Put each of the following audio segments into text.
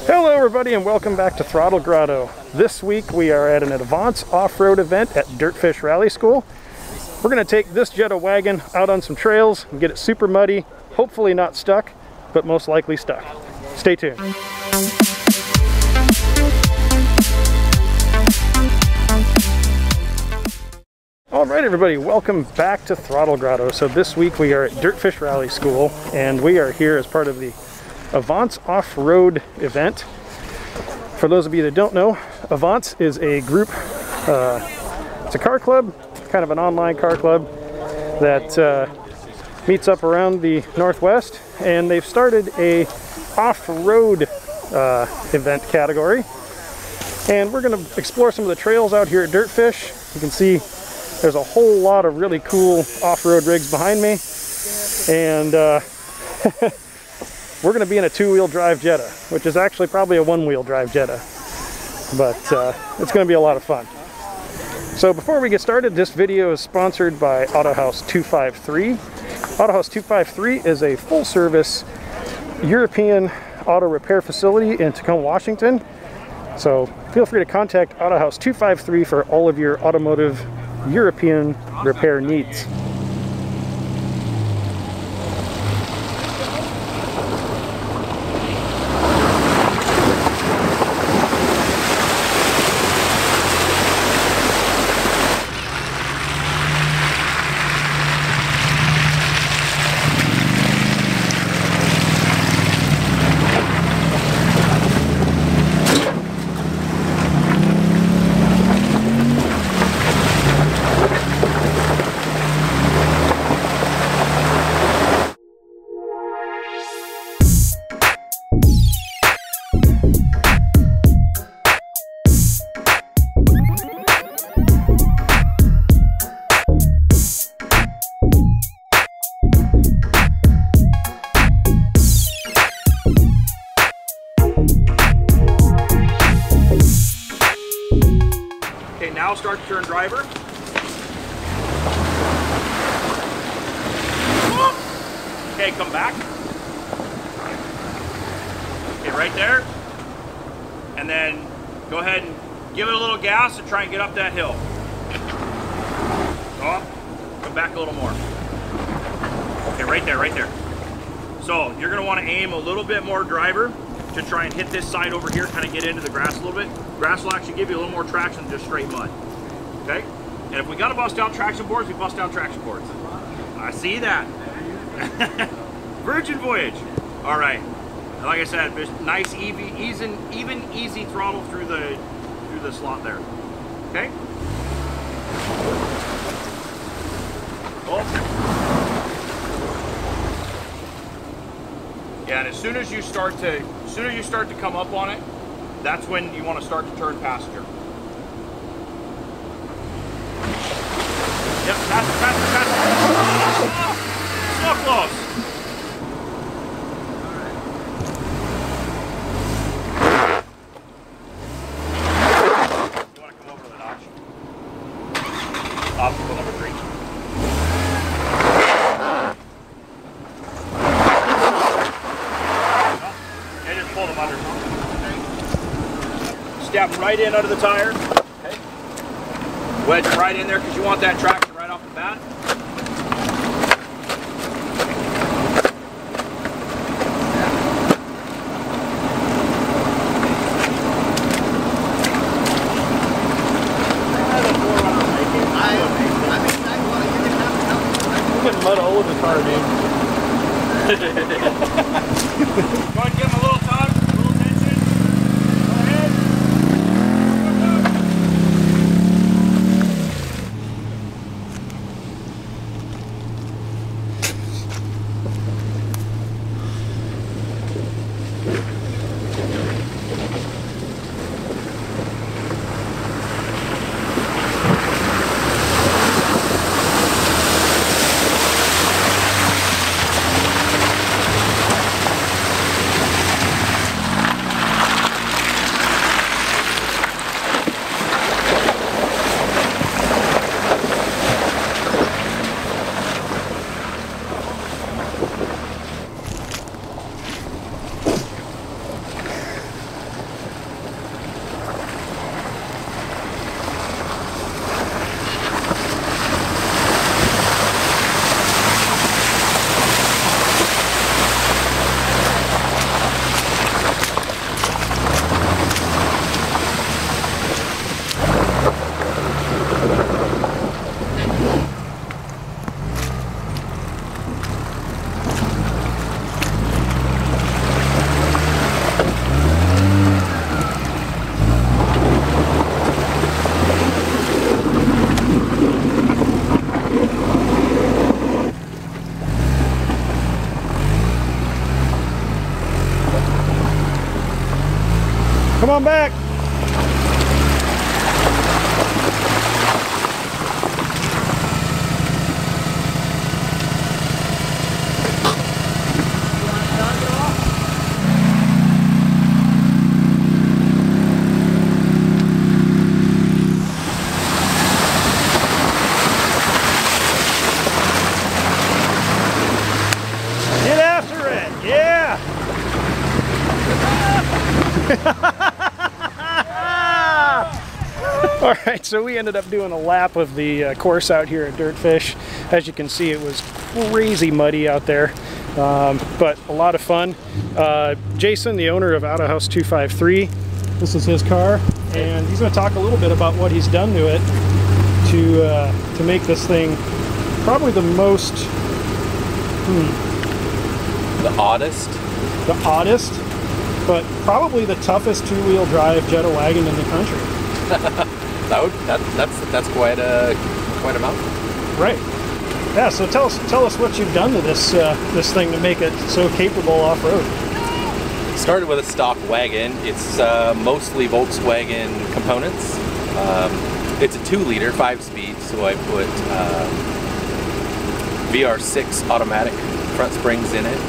Hello everybody and welcome back to Throttle Grotto. This week we are at an Avants Off-Road event at Dirtfish Rally School. We're going to take this Jetta wagon out on some trails and get it super muddy, hopefully not stuck, but most likely stuck. Stay tuned. Alright everybody, welcome back to Throttle Grotto. So this week we are at Dirtfish Rally School and we are here as part of the Avants Off-Road event. For those of you that don't know, Avants is a group, it's a car club, kind of an online car club that meets up around the Northwest, and they've started a off-road event category. And we're going to explore some of the trails out here at Dirtfish. You can see there's a whole lot of really cool off-road rigs behind me, and we're going to be in a two-wheel drive Jetta, which is actually probably a one-wheel drive Jetta, but it's going to be a lot of fun. So before we get started, this video is sponsored by Autohaus 253. Autohaus 253 is a full-service European auto repair facility in Tacoma, Washington. So feel free to contact Autohaus 253 for all of your automotive European repair needs. Now start to turn driver. Okay, come back. Okay, right there. And then go ahead and give it a little gas and try and get up that hill. Oh, come back a little more. Okay, right there, right there. So you're gonna wanna aim a little bit more driver to try and hit this side over here, kind of get into the grass a little bit. Grass will actually give you a little more traction than just straight mud. Okay? And if we gotta bust out traction boards, we bust out traction boards. I see that. Virgin Voyage. All right. Like I said, nice, even, easy throttle through the slot there. Okay? Oh. Yeah, and as soon as you start to come up on it, that's when you want to start to turn passenger. Yep, faster, faster, faster. So close. You want to come over to the notch? Obstacle number 3. And just pull them under. Step right in under the tire. Okay. Wedge right in there because you want that traction right off the bat. I'm getting mud all over the car, dude. Go ahead and give him a little tug, a little tension. Go ahead. Come on back. All right, so we ended up doing a lap of the course out here at Dirtfish. As you can see, it was crazy muddy out there, but a lot of fun. Jason, the owner of Autohaus 253, this is his car, and he's going to talk a little bit about what he's done to it to make this thing probably the most the oddest, but probably the toughest two-wheel drive Jetta wagon in the country. that's quite a mountain. Right. Yeah. So tell us what you've done to this this thing to make it so capable off-road. Started with a stock wagon. It's mostly Volkswagen components. It's a 2-liter 5-speed, so I put VR6 automatic front springs in it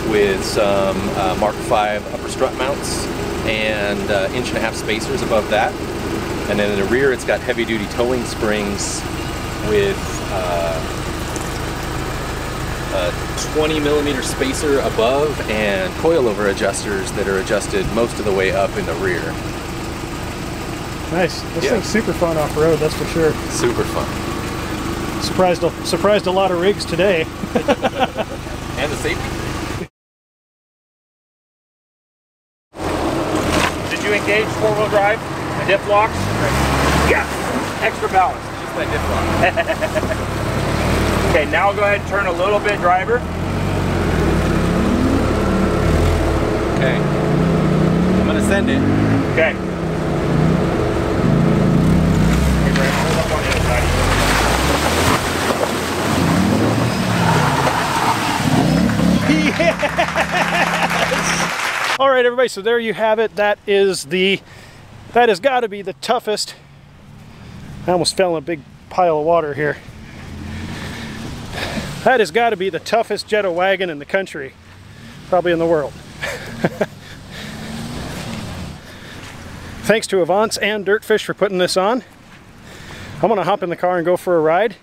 with some Mark V upper strut mounts and 1.5-inch spacers above that. And then in the rear, it's got heavy-duty towing springs with a 20mm spacer above and coilover adjusters that are adjusted most of the way up in the rear. Nice. This thing's super fun off-road, that's for sure. Super fun. Surprised a lot of rigs today. And the safety. Did you engage 4-wheel drive? The diff locks? Yes! Extra balance. Just that diff lock. Okay, now go ahead and turn a little bit driver. Okay. I'm going to send it. Okay. Hold up on the other side. Yes! All right, everybody, so there you have it. That has got to be the toughest. I almost fell in a big pile of water here. That has got to be the toughest Jetta wagon in the country, probably in the world. Thanks to Avants and Dirtfish for putting this on. I'm gonna hop in the car and go for a ride.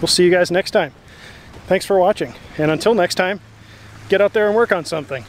we'll see you guys next time. Thanks for watching, and until next time, get out there and work on something.